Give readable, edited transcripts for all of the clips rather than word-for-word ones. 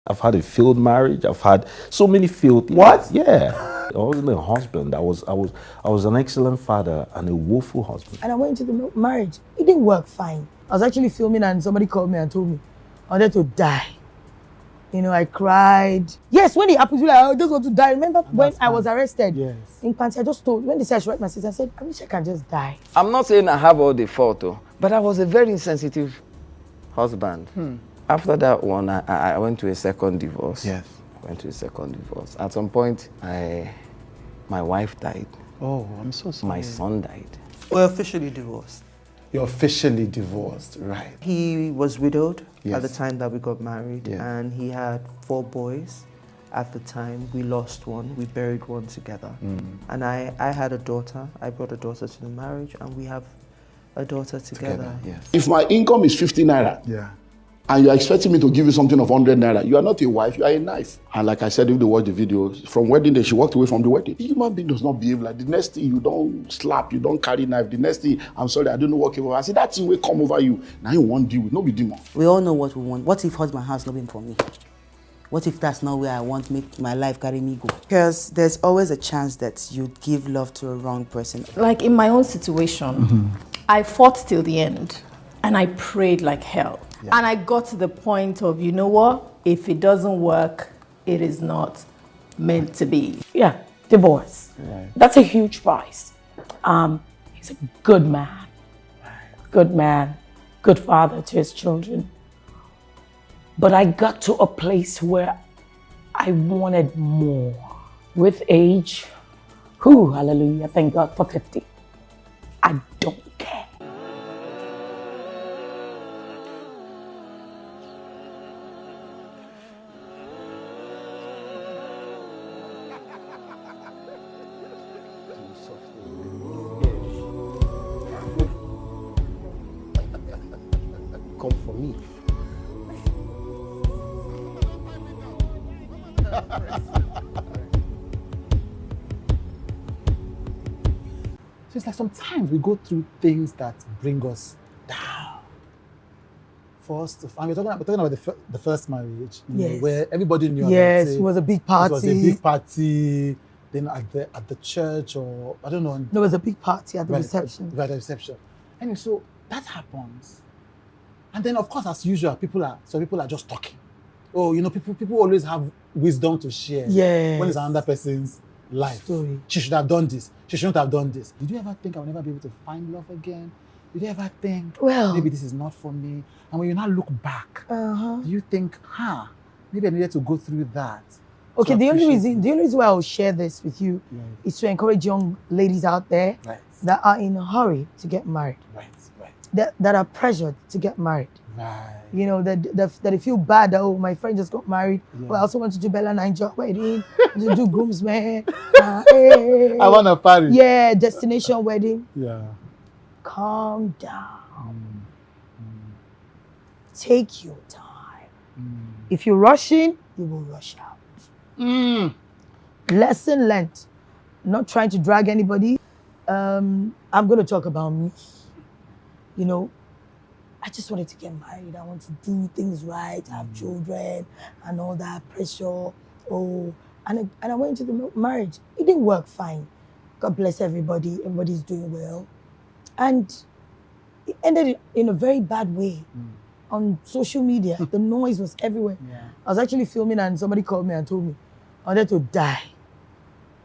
I've had a failed marriage. I've had so many failed things. What? Yeah. I wasn't a husband. I was an excellent father and a woeful husband. And I went into the marriage. It didn't work fine. I was actually filming and somebody called me and told me I wanted to die. You know, I cried. Yes, when it happens, like, I just want to die. Remember when I was arrested? Yes. In Panty, I just told, when they said I should write my sister, I said, I wish I can just die. I'm not saying I have all the fault, though, but I was a very insensitive husband. After that one, I went to a second divorce. Yes. I went to a second divorce. At some point, my wife died. Oh, I'm so sorry. My son died. We're officially divorced. You're officially divorced, right? He was widowed Yes. at the time that we got married, Yeah. and he had 4 boys at the time. We lost one, we buried one together. And I had a daughter. I brought a daughter to the marriage, and we have a daughter together. Yes. If my income is 50 naira, Yeah. and you're expecting me to give you something of 100 naira, you are not a wife, you are a knife. And like I said, if they watch the video, from wedding day, she walked away from the wedding. The human being does not behave like the next thing. You don't slap, you don't carry knife. The next thing, I'm sorry, I don't know what came over. I said, that thing will come over you. Now you won't deal with, no be demon. We all know what we want. What if husband has not been for me? What if that's not where I want make my life carry me go? Because there's always a chance that you give love to a wrong person. Like in my own situation, I fought till the end and I prayed like hell. Yeah. And I got to the point of, you know what? If it doesn't work, it is not meant to be. Yeah, divorce. Right. That's a huge price. He's a good man. Good man. Good father to his children. But I got to a place where I wanted more. With age, hallelujah, thank God for 50. I don't care. Come for me. So it's like sometimes we go through things that bring us down. First, and we're talking about the first marriage, you know, Yes. where everybody knew Yes, about it was a big party. It was a big party. Then at the church, or I don't know. There was a big party at the Right, reception. Right, the reception. And so that happens. And then, of course, as usual, some people are just talking. Oh, you know, people always have wisdom to share. Yes. When it's another person's life. Story. She should have done this. She shouldn't have done this. Did you ever think I will never be able to find love again? Did you ever think, Well, maybe this is not for me? And when you now look back, do you think, maybe I needed to go through that? Okay, to the only appreciate reason why I'll share this with you Right. is to encourage young ladies out there Right, that are in a hurry to get married, right, right, that are pressured to get married. right. You know, that they feel bad that, oh, my friend just got married. Yeah. Well, I also want to do Bello 9 job wedding, to do groomsmen. Hey. I want to party. Yeah, destination wedding. Yeah. Calm down. Take your time. If you're rushing, you will rush out. Lesson learned. Not trying to drag anybody. I'm going to talk about me. You know, I just wanted to get married. I want to do things right, have children, and all that pressure. Oh, and I went into the marriage. It didn't work fine. God bless everybody. Everybody's doing well. And it ended in a very bad way. On social media, the noise was everywhere. Yeah. I was actually filming and somebody called me and told me I wanted to die.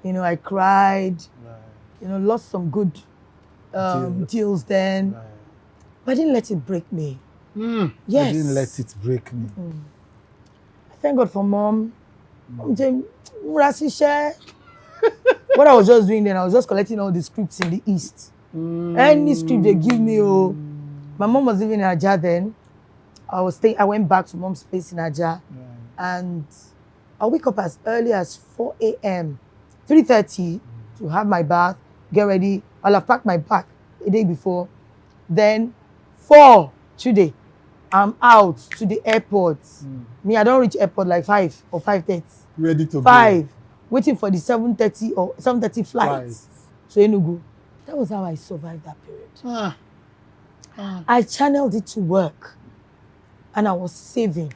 You know, I cried. Right. You know, lost some good deals then. Right. But I didn't let it break me. I Yes. didn't let it break me. I thank God for mom. Mom said, "Murasishe." What I was just doing then, I was just collecting all the scripts in the East. Any script they give me, my mom was living in Aja then. I went back to mom's place in Aja. And I wake up as early as 4 a.m., 3:30 to have my bath, get ready. I'll have packed my bag the day before. Then 4 today, I'm out to the airport. Me, I don't reach airport like 5 or 5:30. Ready to 5, waiting for the 7:30 or 7:30 flight to Enugu. That was how I survived that period. I channeled it to work, and I was saving.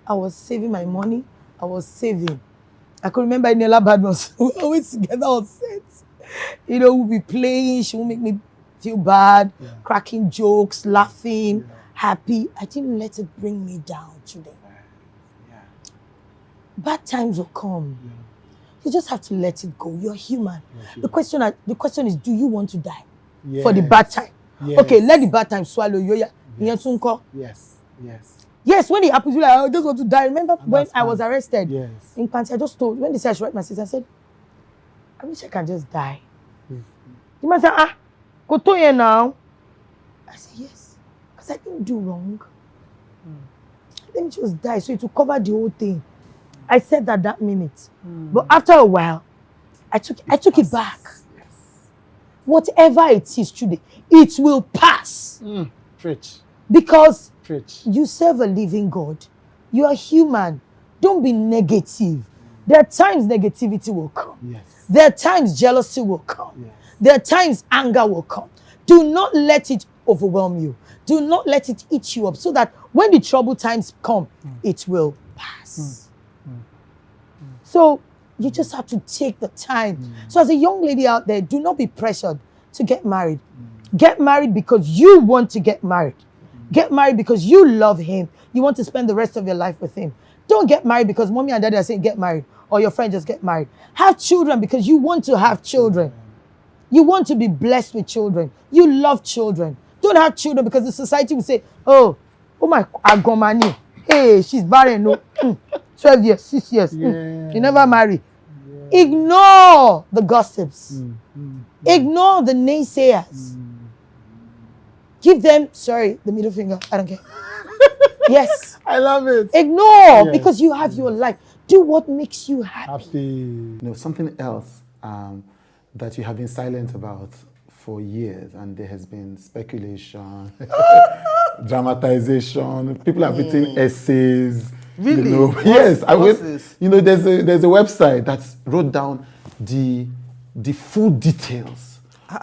I was saving my money. I was saving. I could remember Nella Badmus. We were always together on set. You know, we'll be playing. She will make me feel bad, cracking jokes, laughing, happy. I didn't let it bring me down today. Bad times will come. You just have to let it go. You're human. The question is, do you want to die for the bad time? Yes. Okay, let the bad time swallow you. Yes. Yes, when it happens, you're like, I just want to die. Remember when I was arrested in Panty, I just told, when they said I should write my sister, I said, I wish I can just die. The man said, go to here now. I said, yes, because I didn't do wrong. Let me just die so it will cover the whole thing. I said that minute. But after a while, I took it back. Whatever it is today, it will pass. Preach. Because Preach. you serve a living God. You are human. Don't be negative. There are times negativity will come. Yes. There are times jealousy will come. Yes. There are times anger will come. Do not let it overwhelm you. Do not let it eat you up so that when the trouble times come, it will pass. So you just have to take the time. So as a young lady out there, do not be pressured to get married. Get married because you want to get married. Get married because you love him. You want to spend the rest of your life with him. Don't get married because mommy and daddy are saying get married or your friend just get married. Have children because you want to have children. You want to be blessed with children. You love children. Don't have children because the society will say, oh my, Agomani. Hey, she's barren. No. 12 years, 6 years. You never marry. Ignore the gossips. Ignore the naysayers. Give them, the middle finger. I don't care. Yes. I love it. Ignore because you have your life. Do what makes you happy. You know, something else that you have been silent about for years, and there has been speculation, dramatization. People have written essays. Really? You know, yes. You know, there's a website that wrote down the full details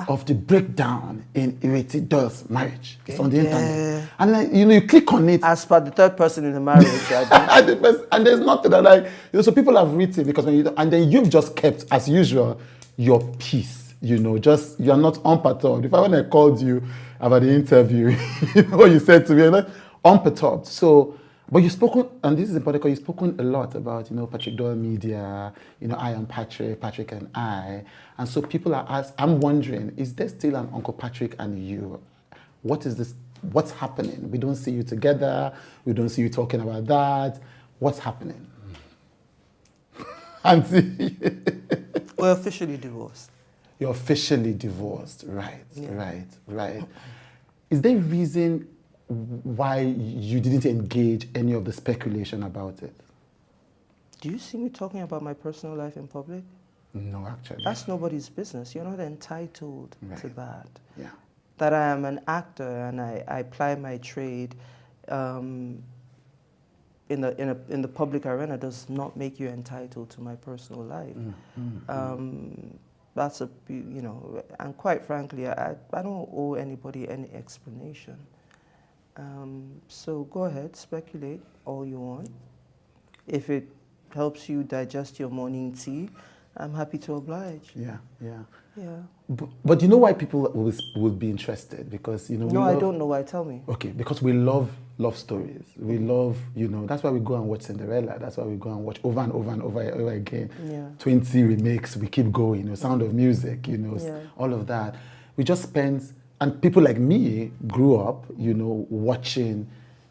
of the breakdown in Ireti Doyle's marriage. It's on the internet. And like, you know, you click on it. As per the third person in the marriage, and there's nothing that like, you know, so people have written because when you, and then you've just kept, as usual, your peace, you know, just, you're not unperturbed. When I called you about the interview, you know what you said to me, you're not unperturbed. So, but you've spoken, and this is important because you've spoken a lot about, you know, Patrick Doyle Media, you know, I am Patrick, Patrick and I. And so people are asked, I'm wondering, is there still an Uncle Patrick and you? What is this? What's happening? We don't see you together. We don't see you talking about that. What's happening? Auntie. We're officially divorced. You're officially divorced. Right, right. Is there a reason why you didn't engage any of the speculation about it? Do you see me talking about my personal life in public? No, actually. That's nobody's business. You're not entitled to that. Yeah. That I am an actor and I ply my trade in the public arena does not make you entitled to my personal life. That's a, you know, and quite frankly, I don't owe anybody any explanation. So go ahead, speculate all you want. If it helps you digest your morning tea, I'm happy to oblige. Yeah. Yeah. But you know why people will be interested? Because, you know, No, I don't know why. Tell me. Okay, because we love stories. We love, you know, that's why we go and watch Cinderella. That's why we go and watch over and over and over again. Yeah. 20 remakes, we keep going, you know, Sound of Music, you know, all of that. We just spend, and people like me grew up, you know, watching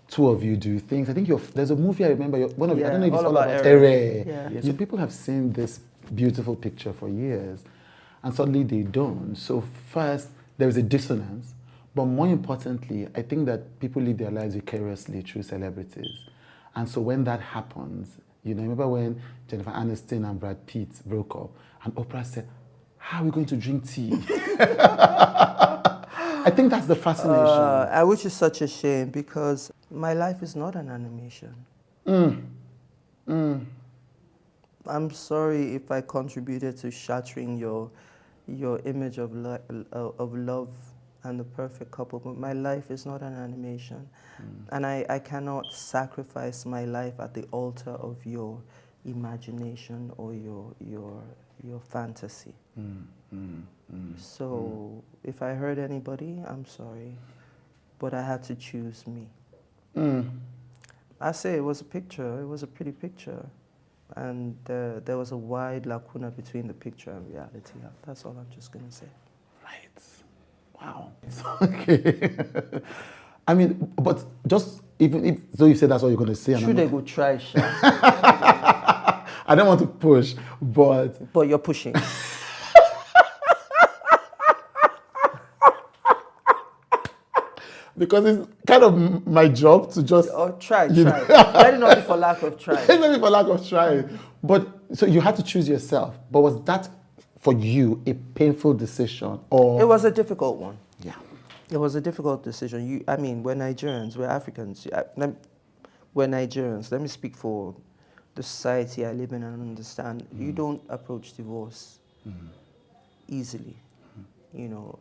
two of you do things. I think there's a movie I remember, one of you, I don't know if it's all about Ireti. Yeah. So people have seen this beautiful picture for years, and suddenly they don't. So first, there is a dissonance, but more importantly, I think that people live their lives vicariously through celebrities. And so when that happens, you know, remember when Jennifer Aniston and Brad Pitt broke up, and Oprah said, how are we going to drink tea? I think that's the fascination. Which is such a shame because my life is not an animation. I'm sorry if I contributed to shattering your image of love and the perfect couple, but my life is not an animation. And I cannot sacrifice my life at the altar of your imagination or your fantasy. So if I hurt anybody, I'm sorry, but I had to choose me. I say it was a picture, it was a pretty picture, and there was a wide lacuna between the picture and reality. That's all I'm just going to say. Right. Wow. Okay. I mean, but just even if so, you said that's what you're going to say. And Should they go try, Sha? I don't want to push, but You're pushing. because it's kind of my job to just Try. Let it not be for lack of trying. It's not for lack of trying. But so you had to choose yourself. But was that for you a painful decision, or It was a difficult one. Yeah. It was a difficult decision. I mean, we're Nigerians, we're Africans. We're Nigerians. Let me speak for the society I live in and understand. You don't approach divorce easily. You know,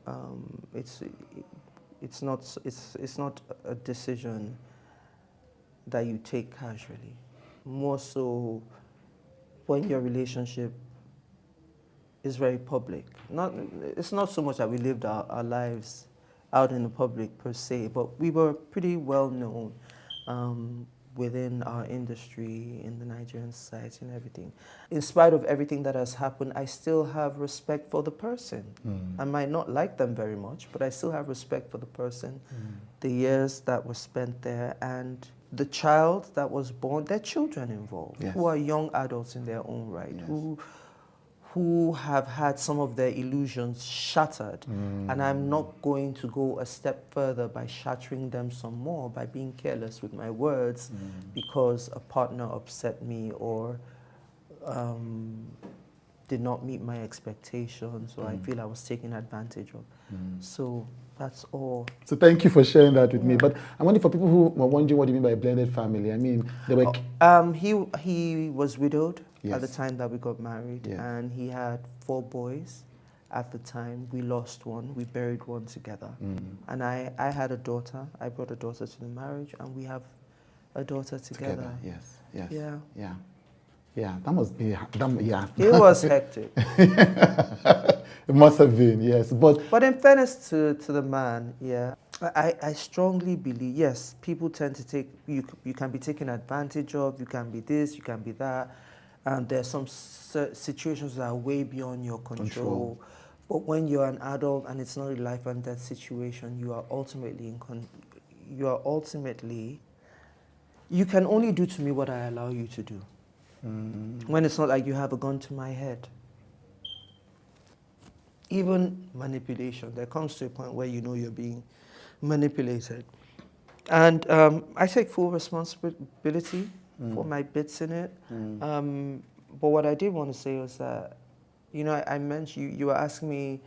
it's not a decision that you take casually. More so when your relationship is very public. It's not so much that we lived our lives out in the public per se, but we were pretty well known within our industry, in the Nigerian society and everything. In spite of everything that has happened, I still have respect for the person. I might not like them very much, but I still have respect for the person, the years that were spent there, and the child that was born, their children involved, who are young adults in their own right, who have had some of their illusions shattered. And I'm not going to go a step further by shattering them some more, by being careless with my words because a partner upset me or did not meet my expectations, or I feel I was taken advantage of. So that's all. So thank you for sharing that with me. But I wonder for people who were wondering what you mean by a blended family. I mean, they were... He was widowed at the Yes. time that we got married, and he had 4 boys at the time. We lost one, we buried one together. And I had a daughter. I brought a daughter to the marriage, and we have a daughter together. Yes. Yeah. That must be... It was hectic. It must have been, yes. But in fairness to the man, I strongly believe, yes, people tend to take, you can be taken advantage of, you can be this, you can be that, and there's some situations that are way beyond your control. But when you're an adult and it's not a life and death situation, you are ultimately, you can only do to me what I allow you to do. When it's not like you have a gun to my head. Even manipulation, there comes to a point where you know you're being manipulated. And I take full responsibility for my bits in it. But what I did want to say was that, you know, I mentioned, you were asking me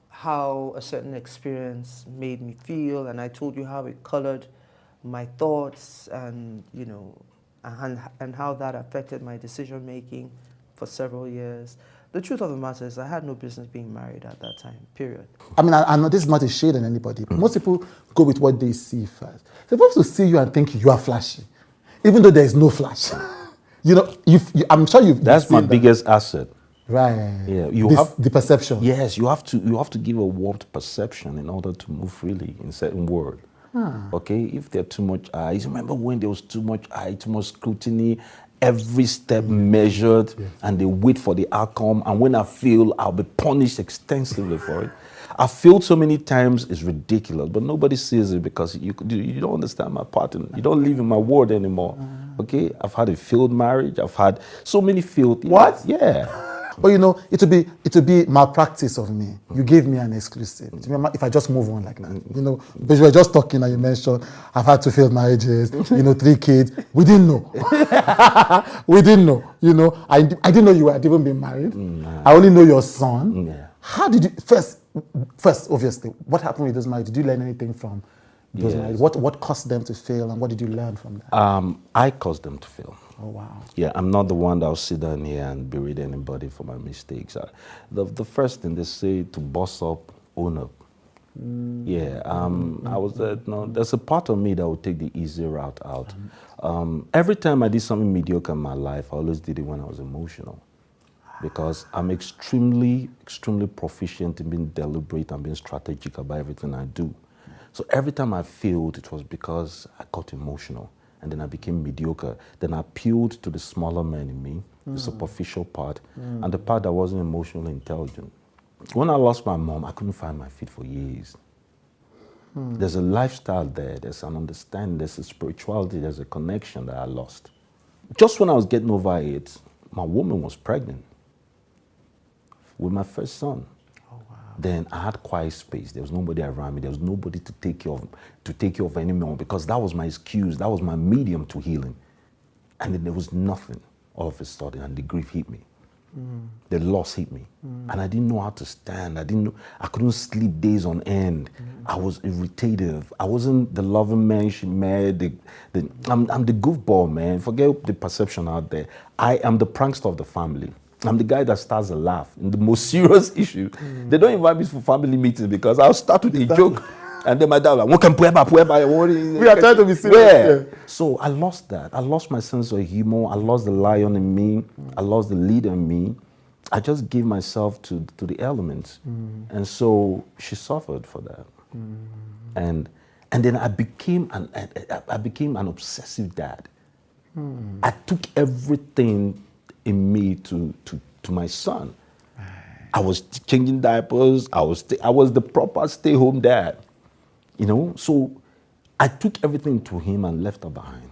how a certain experience made me feel, and I told you how it colored my thoughts and, you know, and how that affected my decision making for several years. The truth of the matter is I had no business being married at that time, period. I mean, I know this is not a shade on anybody. Most people go with what they see first. They're supposed to see you and think you are flashy, even though there is no flash. You know, I'm sure you've That's my seen biggest asset. Right. Yeah, the perception. Yes, you have to give a warped perception in order to move freely in certain world. Okay, if there are too much eyes, remember when there was too much eye, too much scrutiny, every step measured, and they wait for the outcome. And when I fail, I'll be punished extensively for it. I failed so many times, it's ridiculous, but nobody sees it because you don't understand my pattern. You don't live in my world anymore. Okay, I've had a failed marriage. I've had so many failed. What? Yeah. But you know, it would be malpractice of me. You gave me an exclusive. If I just move on like that, you know, because we were just talking and you mentioned I've had 2 failed marriages, you know, 3 kids. We didn't know. We didn't know. You know, I didn't know you had even been married. I only know your son. How did you first? Obviously, what happened with those marriages? Did you learn anything from those marriages? What caused them to fail, and what did you learn from that? I caused them to fail. Oh wow. Yeah, I'm not the one that will sit down here and berate anybody for my mistakes. The first thing they say to boss up own up. Yeah, I was no. There's a part of me that would take the easy route out. Every time I did something mediocre in my life, I always did it when I was emotional, because I'm extremely proficient in being deliberate and being strategic about everything I do. So every time I failed, it was because I got emotional, and then I became mediocre. Then I appealed to the smaller man in me, the superficial part, and the part that wasn't emotionally intelligent. When I lost my mom, I couldn't find my feet for years. There's a lifestyle there, there's an understanding, there's a spirituality, there's a connection that I lost. Just when I was getting over it, my woman was pregnant with my first son. Oh, wow. Then I had quiet space. There was nobody around me. There was nobody to take care of anymore, because that was my excuse. That was my medium to healing. And then there was nothing all of a sudden, and the grief hit me. The loss hit me, and I didn't know how to stand. I couldn't sleep days on end. I was irritative. I wasn't the loving man she married. I'm the goofball, man. Forget the perception out there. I am the prankster of the family. I'm the guy that starts a laugh in the most serious issue. They don't invite me for family meetings because I'll start with a joke. And then my dad was like, we are trying to be serious. Yeah. So I lost that. I lost my sense of humor. I lost the lion in me. I lost the leader in me. I just gave myself to the elements. And so she suffered for that. And then I became an obsessive dad. I took everything in me to my son. I was changing diapers. I was the proper stay-home dad. You know, so I took everything to him and left her behind.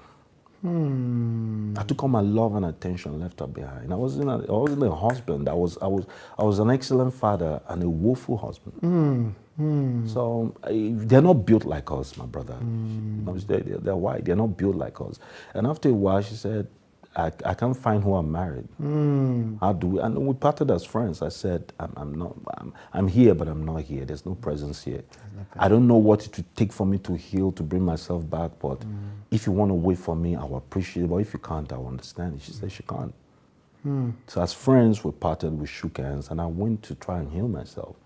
I took all my love and attention and left her behind. I wasn't a husband. I was an excellent father and a woeful husband. So they're not built like us, my brother. They're white. They're not built like us. And after a while, she said, I can't find who I'm married. How do we? And we parted as friends. I said, I'm here, but I'm not here. There's no presence here. I don't know what it would take for me to heal, to bring myself back, but if you want to wait for me, I'll appreciate it. But if you can't, I'll understand. She said she can't. So as friends, we parted, we shook hands, and I went to try and heal myself.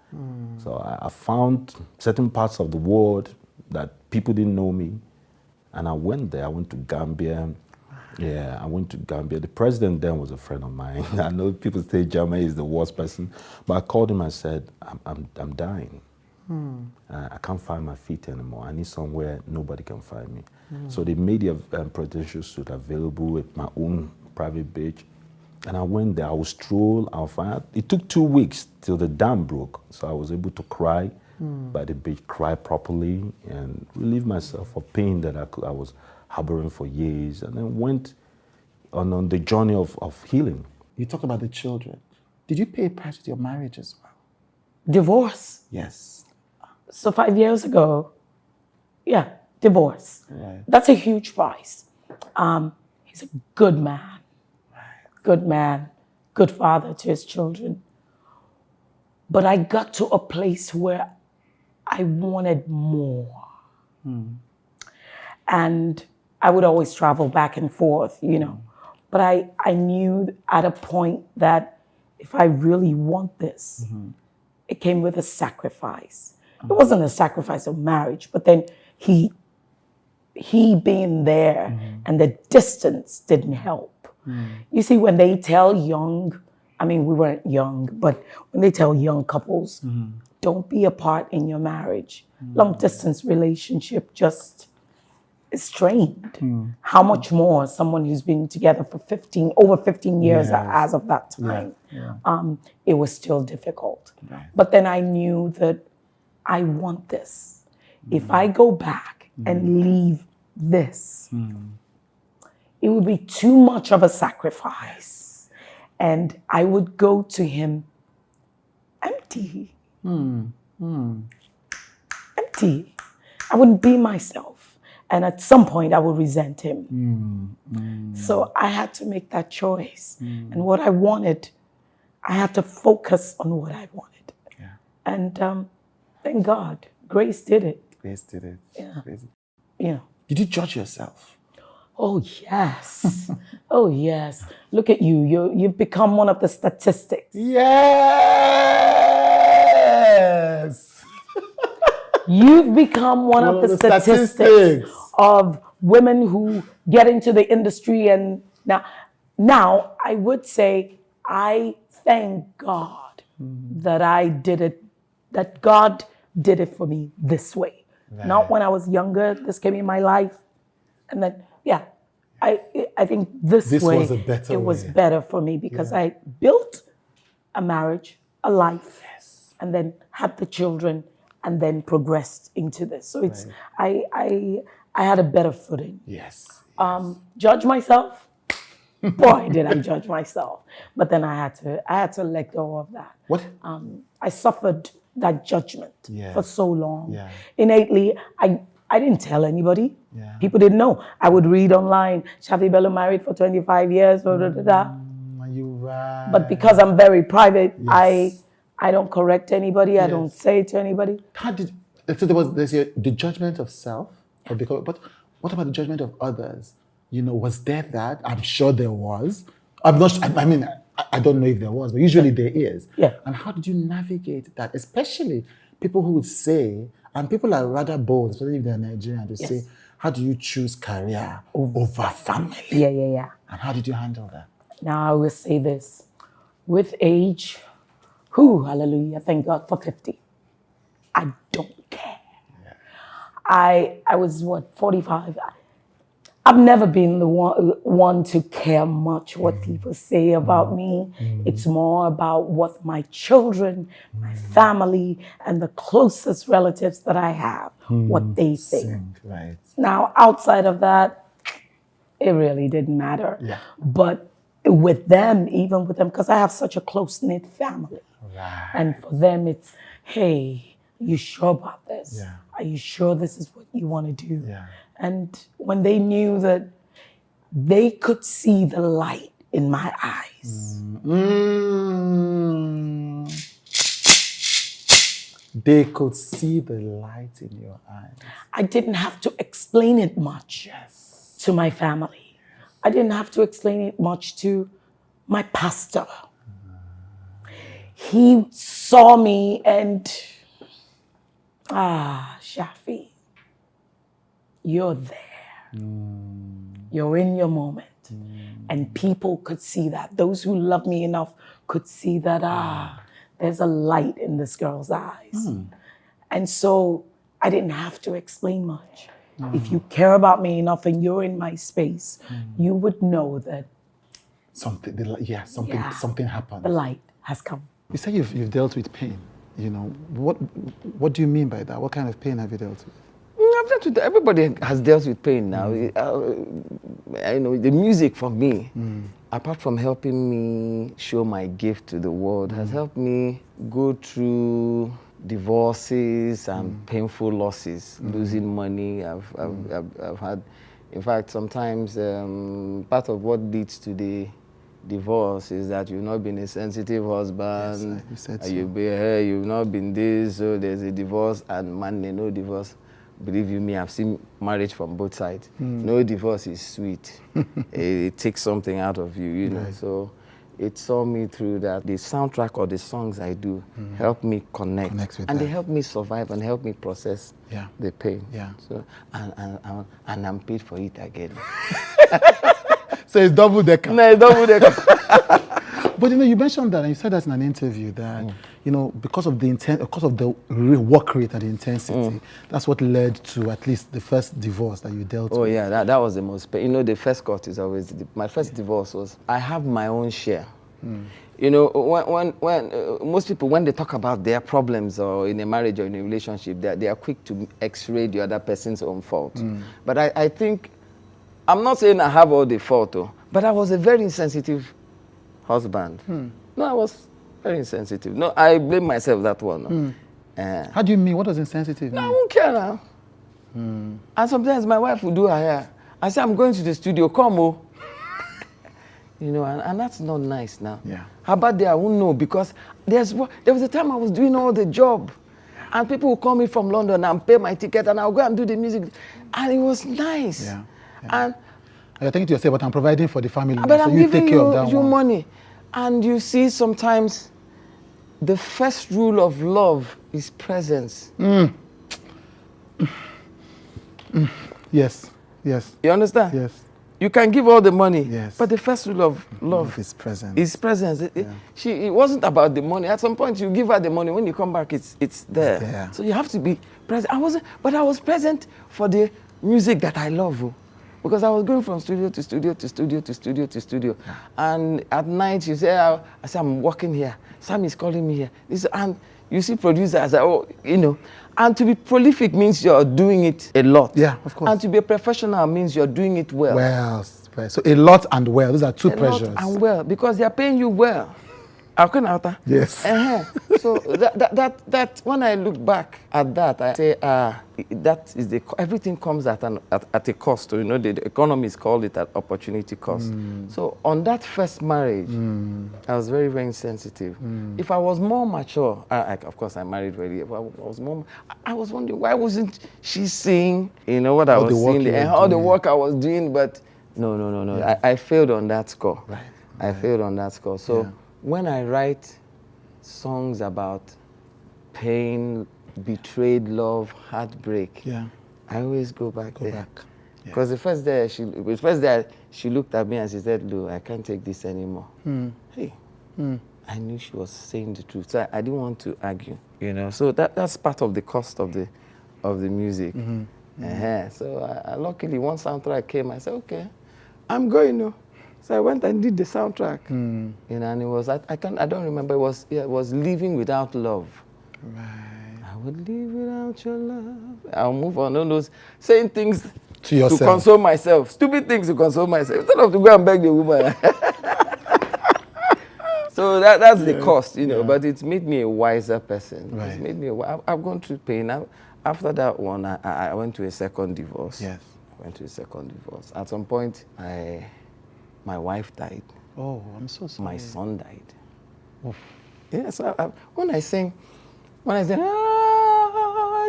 So I found certain parts of the world that people didn't know me, and I went there. I went to Gambia. Yeah, I went to Gambia. The president then was a friend of mine. I know people say Germany is the worst person, but I called him and said, I'm dying. I can't find my feet anymore. I need somewhere nobody can find me. So they made the presidential suite available at my own private beach. And I went there. I would stroll. It took 2 weeks till the dam broke. So I was able to cry by the beach, cry properly, and relieve myself of pain that I was harboring for years, and then went on the journey of healing. You talk about the children. Did you pay a price with your marriage as well? Divorce. Yes. So 5 years ago, yeah, divorce. Right. That's a huge price. He's a good man. Good man, good father to his children. But I got to a place where I wanted more. And I would always travel back and forth, you know. But I knew at a point that if I really want this, it came with a sacrifice. It wasn't a sacrifice of marriage, but then he being there and the distance didn't help. You see, when they tell young, I mean, we weren't young, but when they tell young couples, don't be apart in your marriage. Long distance relationship just is strained. How much more someone who's been together for over 15 years as of that time. It was still difficult. But then I knew that I want this. If I go back and leave this, it would be too much of a sacrifice. And I would go to him empty. Empty. I wouldn't be myself. And at some point I would resent him. So I had to make that choice. And what I wanted, I had to focus on what I wanted. And thank God, grace did it. Grace did it. Yeah. Yeah. Did you judge yourself? Oh, yes. Oh, yes. Look at you. You've become one of the statistics. Yes. You've become one of the statistics of women who get into the industry, and now I would say I thank God that I did it, that God did it for me this way. Right. Not when I was younger, this came in my life, and then I think this way was a better way. Was better for me because I built a marriage, a life, and then had the children, and then progressed into this. So it's I had a better footing. Yes. Judge myself. Boy, did I judge myself. But then I had to let go of that. What? I suffered that judgment for so long. Yeah. Innately, I didn't tell anybody. Yeah. People didn't know. I would read online, Shaffy Bello married for 25 years, blah, blah, blah, blah. You're right. But because I'm very private, I don't correct anybody. I don't say it to anybody. So there's the judgment of self, but what about the judgment of others? Was there that? I'm sure there was. I'm not sure, I don't know if there was, but usually there is. Yeah. And how did you navigate that? Especially people who would say, and people are rather bold, especially if they're Nigerian, they say, how do you choose career over family? Yeah. And how did you handle that? Now I will say this. With age, hallelujah, thank God for 50. I don't care. Yeah. I was 45. I've never been the one to care much what people say about me. It's more about what my children, my family, and the closest relatives that I have, what they think. Right. Now, outside of that, it really didn't matter. Yeah. But with them, even with them, because I have such a close-knit family. Right. And for them, it's, hey, are you sure about this? Yeah. Are you sure this is what you want to do? Yeah. And when they knew that they could see the light in my eyes. They could see the light in your eyes. I didn't have to explain it much to my family. I didn't have to explain it much to my pastor. He saw me and, Shaffy, you're there. You're in your moment. And people could see that. Those who love me enough could see that, there's a light in this girl's eyes. And so I didn't have to explain much. If you care about me enough and you're in my space, you would know that something happened. The light has come. You say you've dealt with pain. What do you mean by that? What kind of pain have you dealt with? Everybody has dealt with pain now. The music for me, apart from helping me show my gift to the world, has helped me go through divorces and painful losses, losing money. I've had, in fact, sometimes part of what leads to the divorce is that you've not been a sensitive husband. Yes, you said so. You've not been this, so there's a divorce, and man, no divorce. Believe you me, I've seen marriage from both sides. No divorce is sweet. It takes something out of you, you know. Right. So it saw me through that. The soundtrack or the songs I do help me connect with and they help me survive and help me process the pain. Yeah. So and I'm paid for it again. So it's double decker. No, it's double decker. But you mentioned that, and you said that in an interview that because of the work rate and the intensity, that's what led to at least the first divorce that you dealt with. Oh yeah, that was the most pain. The first cut is always my first divorce was I have my own share. When most people, when they talk about their problems or in a marriage or in a relationship, they are quick to x-ray the other person's own fault. But I think, I'm not saying I have all the fault, but I was a very insensitive husband. No, I was very insensitive. No, I blame myself that one. How do you mean? What does insensitive mean? I won't care now. And sometimes my wife will do her hair. I say, I'm going to the studio, come, and that's not nice now. Yeah. How about there? I won't know, because there was a time I was doing all the job, and people would call me from London and pay my ticket, and I'll go and do the music, and it was nice. Yeah. And you're thinking to yourself, but I'm providing for the family, but so I'm you giving take care of that you one. money. And you see, sometimes the first rule of love is presence. Yes. Yes. You understand? Yes. You can give all the money, Yes. but the first rule of love Is present. is presence. It wasn't about the money. At some point, you give her the money. When you come back, it's there. there. So you have to be present. I was present for the music that I love. Because I was going from studio to studio to studio to studio to studio. And at night, you say, I say, I'm working here. Sam is calling me here. And you see producers, and to be prolific means you're doing it a lot. Yeah, of course. And to be a professional means you're doing it well. Well. So a lot and well. Those are two A pressures. lot and well, because they are paying you well. Yes. So that when I look back at that, I say, that is everything comes at a cost. The economists call it an opportunity cost. So on that first marriage, I was very, very sensitive. If I was more mature, of course I married early. If I was wondering, why wasn't she seeing, what I was seeing and all the work I was doing? But no. Yeah. I failed on that score. Right. I failed on that score. So when I write songs about pain, betrayed love, heartbreak, I always go back there. Because the first day she looked at me and she said, "Lou, I can't take this anymore." I knew she was saying the truth. So I didn't want to argue, So that's part of the cost of the music. So luckily one soundtrack came. I said, "Okay, I'm going." So I went and did the soundtrack, and it was I don't remember. It was Living Without Love. Right. I would live without your love. I'll move on. No, saying things to yourself, to console myself, stupid things to console myself, instead of to go and beg the woman. So that's the cost, But it's made me a wiser person. Right. It's made me. I've gone through pain. After that one, I went to a second divorce. Yes. I went to a second divorce. At some point, my wife died. Oh, I'm so sorry. My son died. Oof. Yeah, so when I sing,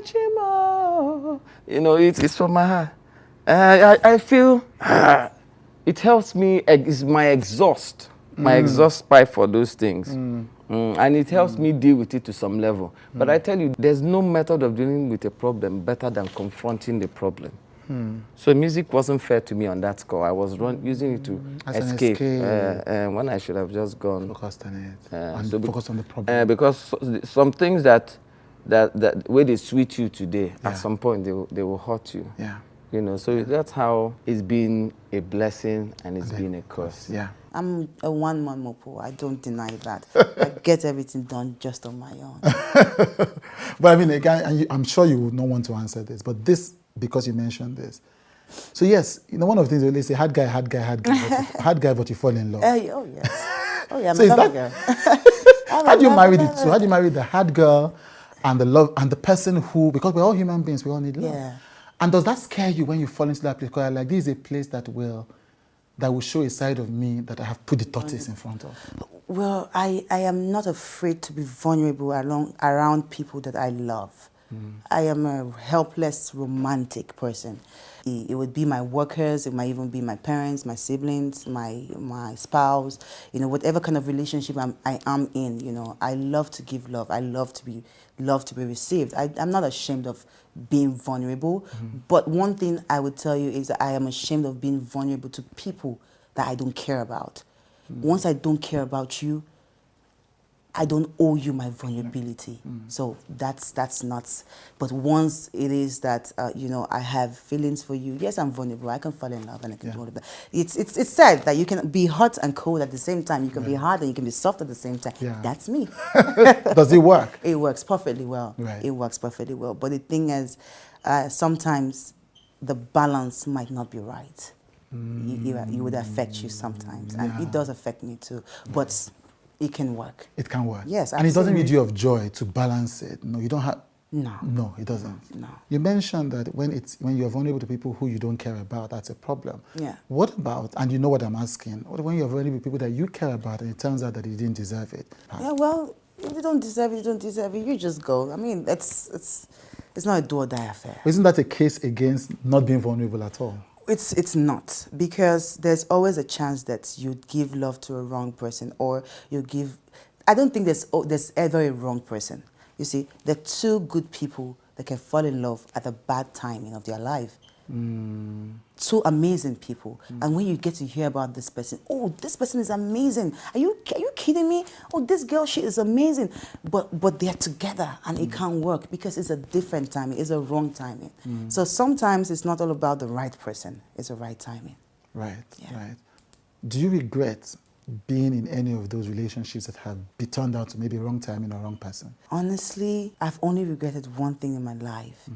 Chima, it's from my heart. I feel it helps me. It's my exhaust pipe for those things. And it helps me deal with it to some level. But I tell you, there's no method of dealing with a problem better than confronting the problem. So music wasn't fair to me on that score. I was using it to escape. When I should have just gone. Focused on it. And focused on the problem. Because some things that where they sweet you today, at some point they will hurt you. Yeah. So that's how it's been a blessing and it's been a curse. Yeah. I'm a one-man mopo. I don't deny that. I get everything done just on my own. But I mean, again, I'm sure you would not want to answer this, but this, because you mentioned this. So yes, one of the things they say, hard guy, but you fall in love. Oh yes. Oh yeah, I'm So a is lover that- girl. How do you marry the two? How do you marry the hard girl and the love and the person who, because we're all human beings, we all need love. Yeah. And does that scare you when you fall into that place? Because like, this is a place that will show a side of me that I have put the tortoise in front of. Well, I am not afraid to be vulnerable around people that I love. I am a helpless, romantic person. It would be my workers, it might even be my parents, my siblings, my spouse, whatever kind of relationship I am in, I love to give love. I love to be received. I'm not ashamed of being vulnerable, but one thing I would tell you is that I am ashamed of being vulnerable to people that I don't care about. Once I don't care about you, I don't owe you my vulnerability. So that's not. But once it is that I have feelings for you, yes, I'm vulnerable. I can fall in love and I can do all of that. It's said that you can be hot and cold at the same time. You can be hard and you can be soft at the same time. Yeah. That's me. Does it work? It works perfectly well. Right. It works perfectly well. But the thing is, sometimes the balance might not be right. It would affect you sometimes, and it does affect me too. But it can work. It can work. Yes, and it doesn't absolutely. need you of joy to balance it. No, you don't have. No, it doesn't. No. You mentioned that when you're vulnerable to people who you don't care about, that's a problem. Yeah. What about, and you know what I'm asking, what when you're vulnerable to people that you care about and it turns out that you didn't deserve it? Yeah, well, if you don't deserve it, you don't deserve it. You just go. I mean, it's not a do or die affair. Isn't that a case against not being vulnerable at all? It's not, because there's always a chance that you give love to a wrong person, or you give. I don't think there's ever a wrong person. You see, there are two good people they can fall in love at the bad timing of their life. Two amazing people, and when you get to hear about this person, oh, this person is amazing. Are you kidding me? Oh, this girl, she is amazing. But they're together and it can't work because it's a different timing. It's a wrong timing. So sometimes it's not all about the right person. It's the right timing. Right, Yeah. right. Do you regret being in any of those relationships that have been turned out to maybe wrong timing or wrong person? Honestly, I've only regretted one thing in my life.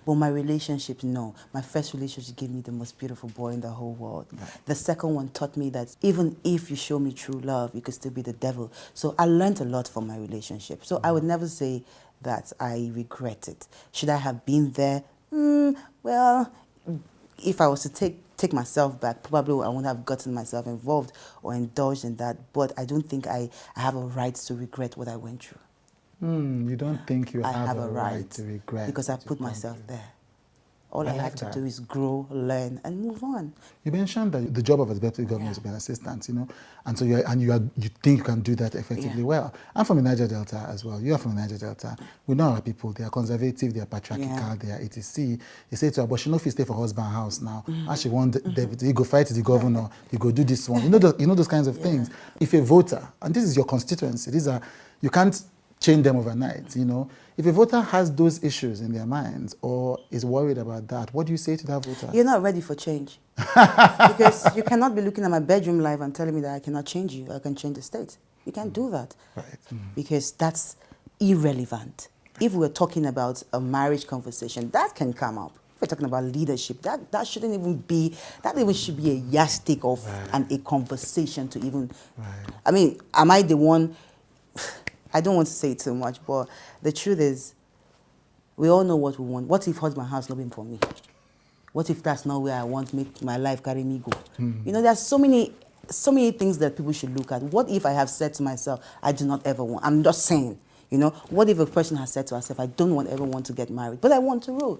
But my relationship, no. My first relationship gave me the most beautiful boy in the whole world. Right. The second one taught me that even if you show me true love, you could still be the devil. So I learned a lot from my relationship. So I would never say that I regret it. Should I have been there? Well, if I was to take myself back, probably I wouldn't have gotten myself involved or indulged in that. But I don't think I have a right to regret what I went through. You don't think you I have a right to regret? because I put myself there. All I like have to that. do is grow, learn, and move on. You mentioned that the job of a deputy governor is to be an assistant, you know, and so you think you can do that effectively well. I'm from the Niger Delta as well. You are from the Niger Delta. We know our people. They are conservative. They are patriarchal. They are etc. They say to her, but she know if you stay for husband house now, as she want deputy, you go fight the governor. You go do this one. You know those kinds of things. If a voter, and this is your constituency, you can't change them overnight, you know. If a voter has those issues in their minds or is worried about that, what do you say to that voter? You're not ready for change. Because you cannot be looking at my bedroom life and telling me that I cannot change you, I can change the state. You can't do that. Right. Because that's irrelevant. If we're talking about a marriage conversation, that can come up. If we're talking about leadership, that shouldn't even be, that even should be a yardstick of and a conversation to even, I mean, am I the one, I don't want to say too much, but the truth is, we all know what we want. What if husband has not been for me? What if that's not where I want make my life carry me go? You know, there's so many things that people should look at. What if I have said to myself, I do not ever want, I'm just saying, you know, what if a person has said to herself, I don't ever want to get married, but I want to rule.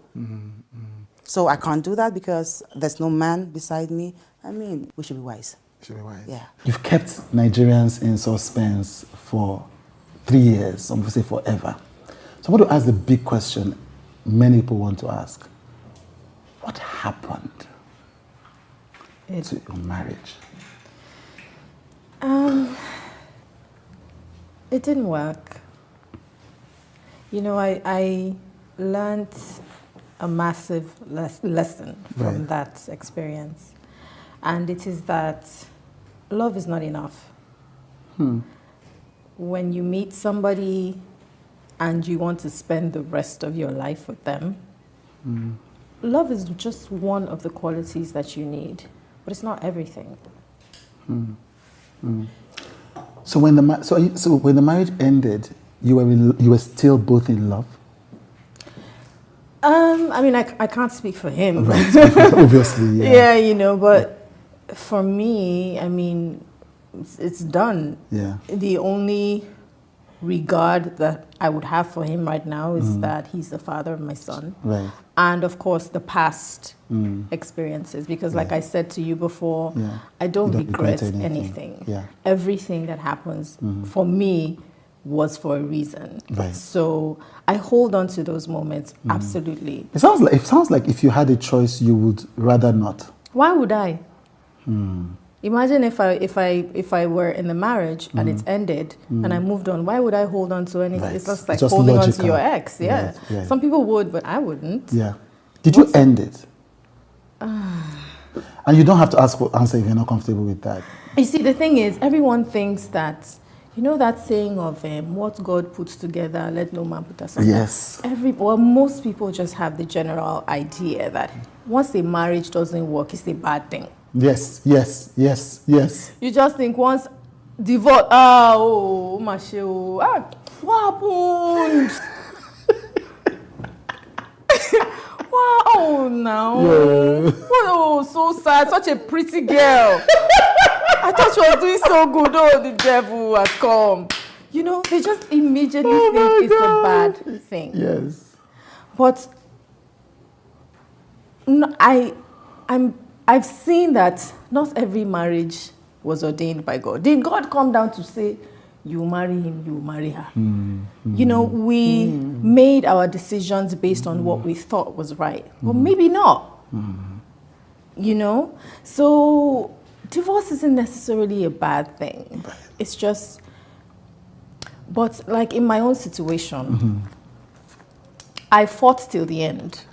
So I can't do that because there's no man beside me. I mean, we should be wise. Should be wise. Yeah. You've kept Nigerians in suspense for 3 years, some will say forever. So I want to ask the big question many people want to ask. What happened to your marriage? It didn't work. You know, I learned a massive lesson from that experience. And it is that love is not enough. When you meet somebody and you want to spend the rest of your life with them, love is just one of the qualities that you need, but it's not everything. So when the marriage ended, you were still both in love? I mean, I can't speak for him. Right. Obviously, yeah. Yeah, you know, but for me, I mean, it's done. Yeah. The only regard that I would have for him right now is that he's the father of my son. Right. And of course, the past experiences, because like I said to you before, I don't regret anything. Yeah. Everything that happens for me was for a reason. Right. So I hold on to those moments, absolutely. It sounds like if you had a choice, you would rather not. Why would I? Imagine if I were in the marriage and it's ended and I moved on. Why would I hold on to anything? Right. It's just like It's just holding on logical. to your ex. Yeah. Right. Some people would, but I wouldn't. Yeah. Did you end it? And you don't have to answer if you're not comfortable with that. You see, the thing is, everyone thinks that, you know that saying of what God puts together, let no man put asunder. Yes. Most people just have the general idea that once a marriage doesn't work, it's a bad thing. Yes. You just think once divorce, what happened? Wow, now. Yeah. Oh, so sad. Such a pretty girl. I thought she was doing so good. Oh, the devil has come. You know, they just immediately think it's a bad thing. Yes. But no, I've seen that not every marriage was ordained by God. Did God come down to say, you marry him, you marry her. You know, we made our decisions based on what we thought was right, but maybe not. You know? So divorce isn't necessarily a bad thing. It's just, but like in my own situation, I fought till the end.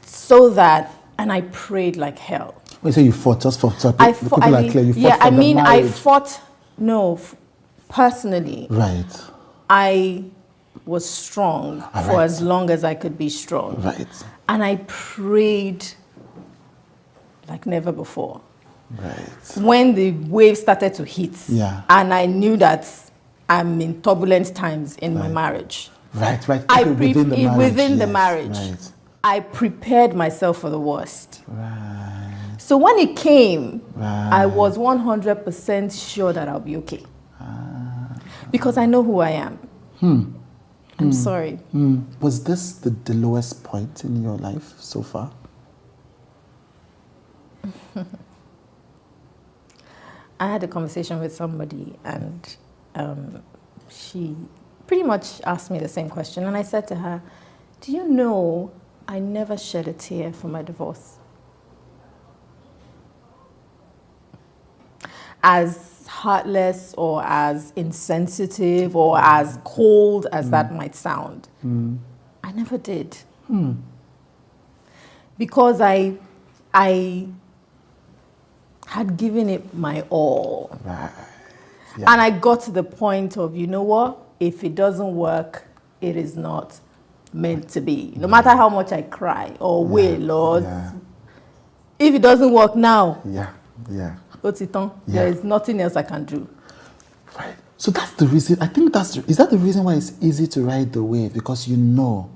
So that, and I prayed like hell. When you say you fought, just for people I are clear, you fought yeah, for I the mean, I marriage. fought, personally. Right. I was strong for as long as I could be strong. Right. And I prayed like never before. Right. When the wave started to hit, and I knew that I'm in turbulent times in my marriage. Right. I Okay, within the marriage. within the marriage. Right. I prepared myself for the worst. So when it came, I was 100% sure that I'll be okay. Because I know who I am. I'm sorry. Was this the lowest point in your life so far? I had a conversation with somebody and she pretty much asked me the same question. And I said to her, do you know I never shed a tear for my divorce? As heartless or as insensitive or as cold as that might sound, I never did. Because I had given it my all. Right. And I got to the point of, you know what? If it doesn't work, it is not meant to be. No matter how much I cry or wail or if it doesn't work now, there is nothing else I can do. Right. So that's the reason. I think is that the reason why it's easy to ride the wave, because you know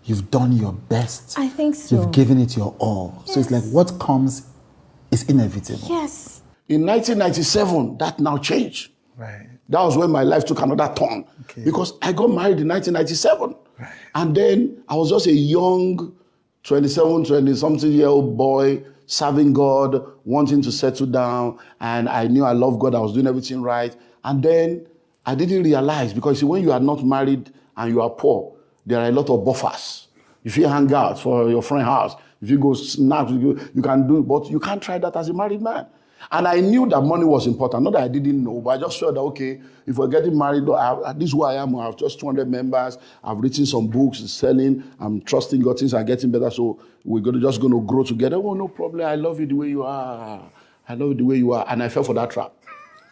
you've done your best. I think so. You've given it your all. Yes. So it's like what comes is inevitable. Yes. In 1997, that now changed. Right. That was when my life took another turn. Okay. Because I got married in 1997. Right. And then I was just a young 20-something-year-old boy serving God, wanting to settle down. And I knew I loved God. I was doing everything right. And then I didn't realize, because when you are not married and you are poor, there are a lot of buffers. If you hang out for your friend's house, if you go snack, you can do it, but you can't try that as a married man. And I knew that money was important. Not that I didn't know, but I just felt that, okay, if we're getting married, this is who I am. I have just 200 members. I've written some books, selling. I'm trusting God, things are getting better. So we're just going to grow together. Oh, no problem. I love you the way you are. I love you the way you are. And I fell for that trap.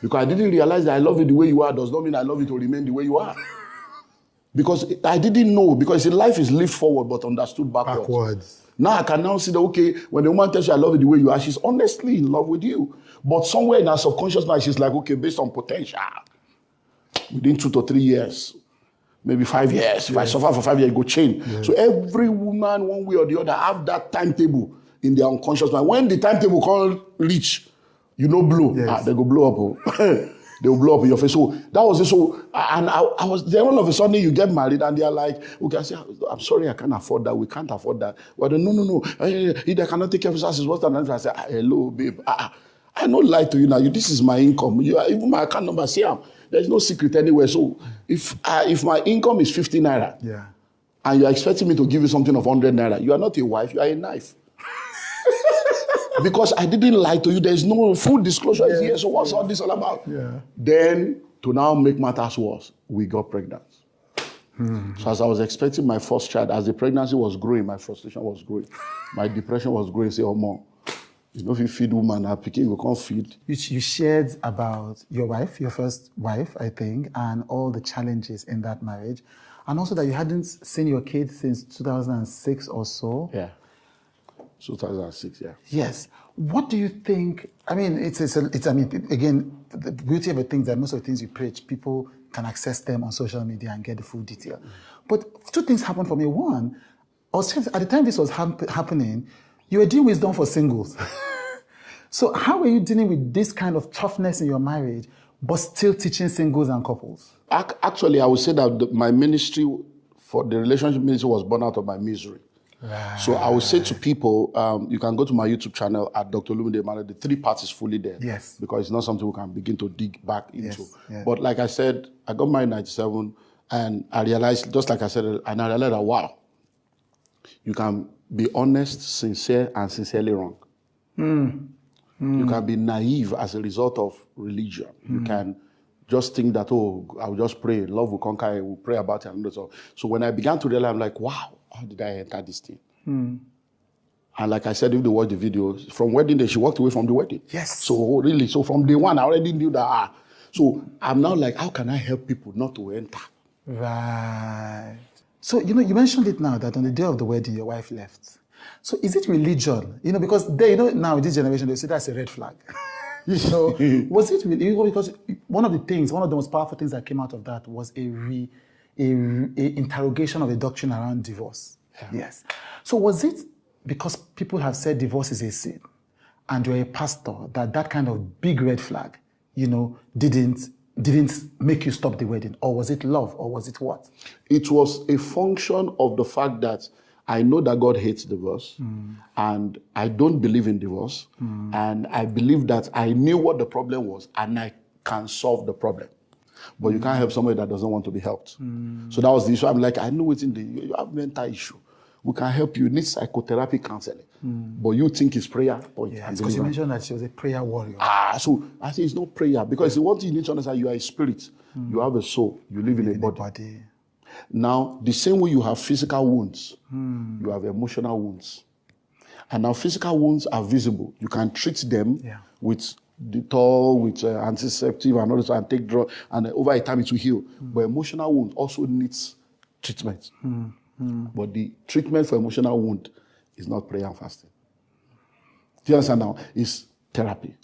Because I didn't realize that I love you the way you are does not mean I love you to remain the way you are. Because I didn't know. Because life is lived forward but understood backwards. Now I can now see that, okay, when a woman tells you I love you the way you are, she's honestly in love with you. But somewhere in her subconscious mind, she's like, okay, based on potential, within 2 to 3 years, maybe 5 years, if I suffer for 5 years, it go change. So every woman, one way or the other, have that timetable in their unconscious mind. When the timetable can't reach, blow. They go blow up. They will blow up in your face. So that was it. So, and I was then all of a sudden you get married and they are like, okay, I say, I'm sorry, I can't afford that. We can't afford that. Well, no. If they cannot take care of his houses, what's that? I say, hello, babe. I don't lie to you now. This is my income. Even my account number, see, there's no secret anywhere. So if my income is 50 naira, and you're expecting me to give you something of 100 naira, you are not a wife, you are a knife. Because I didn't lie to you. There's no full disclosure here. So what's all this all about? Then, to now make matters worse, we got pregnant. So as I was expecting my first child, as the pregnancy was growing, my frustration was growing. My depression was growing. Say, oh, mom, if you feed woman, her picking, we can't feed. You shared about your wife, your first wife, I think, and all the challenges in that marriage. And also that you hadn't seen your kids since 2006 or so. Yeah. 2006, Yes. What do you think? I mean, again, the beauty of the thing is that most of the things you preach, people can access them on social media and get the full detail. But 2 things happened for me. One, at the time this was happening, you were doing wisdom for singles. So how were you dealing with this kind of toughness in your marriage, but still teaching singles and couples? Actually, I would say that my ministry, for the relationship ministry, was born out of my misery. So I would say to people, you can go to my YouTube channel at Dr. Olumide Emmanuel. The 3 parts is fully there. Yes. Because it's not something we can begin to dig back into. Yes, yeah. But like I said, I got married in 97, and I realized, just like I said, and I realized that, wow, you can be honest, sincere, and sincerely wrong. You can be naive as a result of religion. You can just think that, oh, I'll just pray, love will conquer, we'll pray about it. And so when I began to realize, I'm like, wow, how did I enter this thing? And like I said, if they watch the video, from wedding day, she walked away from the wedding. Yes. So really, so from day one, I already knew that. So I'm now like, how can I help people not to enter? Right. So, you mentioned it now that on the day of the wedding, your wife left. So is it religion? Because now in this generation, they say that's a red flag. Was it really? Because one of the most powerful things that came out of that was a interrogation of a doctrine around divorce. Yeah. Yes. So was it because people have said divorce is a sin, and you're a pastor, that kind of big red flag, didn't make you stop the wedding? Or was it love? Or was it what? It was a function of the fact that I know that God hates divorce, and I don't believe in divorce, and I believe that I knew what the problem was, and I can solve the problem. But you can't help somebody that doesn't want to be helped. So that was the issue. I'm like, I know you have mental issue. We can help you. You need psychotherapy counseling. But you think it's prayer. Because you mentioned that she was a prayer warrior. So I say it's not prayer. Because one thing you need to understand, you are a spirit. You have a soul. You live in a body. Now, the same way you have physical wounds, you have emotional wounds. And now physical wounds are visible. You can treat them with Dettol, with antiseptic and all this, and take drugs, and over a time it will heal. But emotional wound also needs treatment. But the treatment for emotional wound is not prayer and fasting. Do you understand now? It's therapy.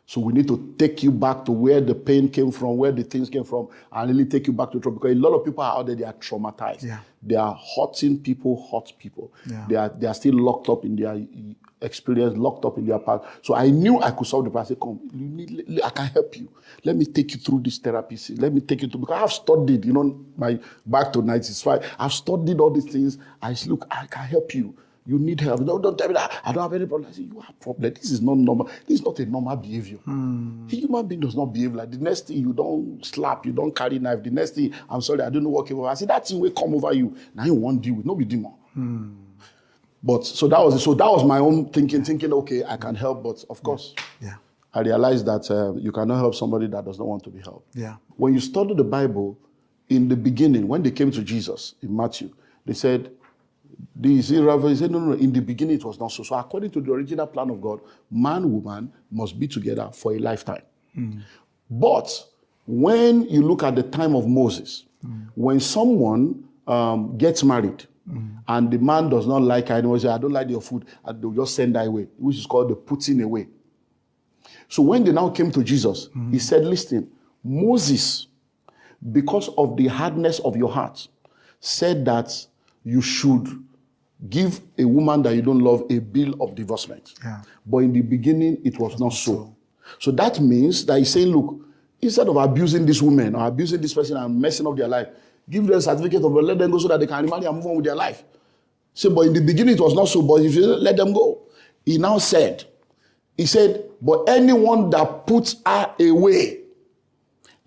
So we need to take you back to where the pain came from, where the things came from, and really take you back to trauma. Because a lot of people are out there, they are traumatized. Yeah. They are hurting people, hurt people. Yeah. They are still locked up in their experience, locked up in their past. So I knew I could solve the problem. I said, come, I can help you. Let me take you through this therapy. Let me take you through, because I've studied, my back to 95. I've studied all these things. I said, look, I can help you. You need help. No, don't tell me that. I don't have any problem. I say, you have a problem. This is not normal. This is not a normal behavior. A human being does not behave like the next thing. You don't slap. You don't carry knife. The next thing, I'm sorry, I don't know what came over. I say, that thing will come over you. Now you won't deal with. No be demon. But so that was my own thinking, okay, I can help. But of course, I realized that you cannot help somebody that does not want to be helped. Yeah. When you study the Bible, in the beginning, when they came to Jesus in Matthew, they said, he said, no, in the beginning it was not so. So according to the original plan of God, man and woman must be together for a lifetime. But when you look at the time of Moses, when someone gets married, and the man does not like her anymore, say, I don't like your food, and they'll just send her away, which is called the putting away. So when they now came to Jesus, he said, listen, Moses, because of the hardness of your heart, said that you should give a woman that you don't love a bill of divorcement. Yeah. But in the beginning, it was not so. So that means that he's saying, look, instead of abusing this woman or abusing this person and messing up their life, give them a certificate of let them go so that they can remarry and move on with their life. So, but in the beginning, it was not so, but if you let them go. He now said, but anyone that puts her away,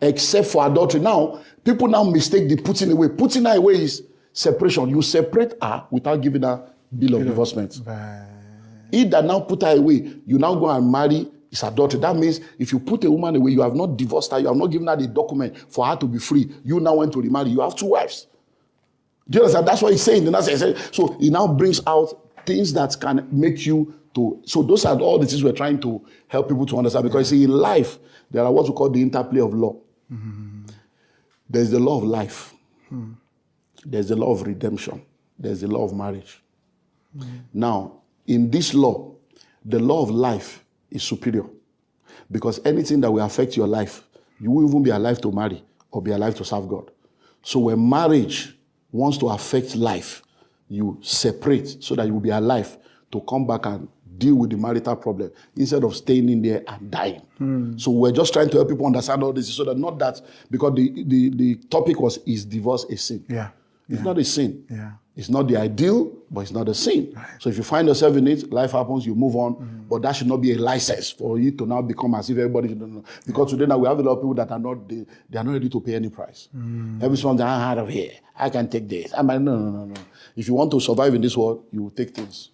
except for adultery. Now, people now mistake the putting away. Putting her away is separation. You separate her without giving her bill of divorcement. He that now put her away, you now go and marry, is adultery. That means if you put a woman away, you have not divorced her, you have not given her the document for her to be free. You now went to remarry. You have 2 wives. Do you understand? That's what he's saying. So he now brings out things that can make you to. So those are all the things we're trying to help people to understand. Because see, in life, there are what we call the interplay of law. There's the law of life. There's the law of redemption. There's the law of marriage. Now, in this law, the law of life is superior. Because anything that will affect your life, you will even be alive to marry or be alive to serve God. So when marriage wants to affect life, you separate so that you will be alive to come back and deal with the marital problem instead of staying in there and dying. So we're just trying to help people understand all this so that not that, because the topic was, is divorce a sin? Yeah. It's not a sin. Yeah. It's not the ideal, but it's not a sin. So if you find yourself in it, life happens, you move on. But that should not be a license for you to now become as if everybody should know. Because today now we have a lot of people that are not they are not ready to pay any price. Everyone's out of here. I can take this. I'm like, no. If you want to survive in this world, you will take things.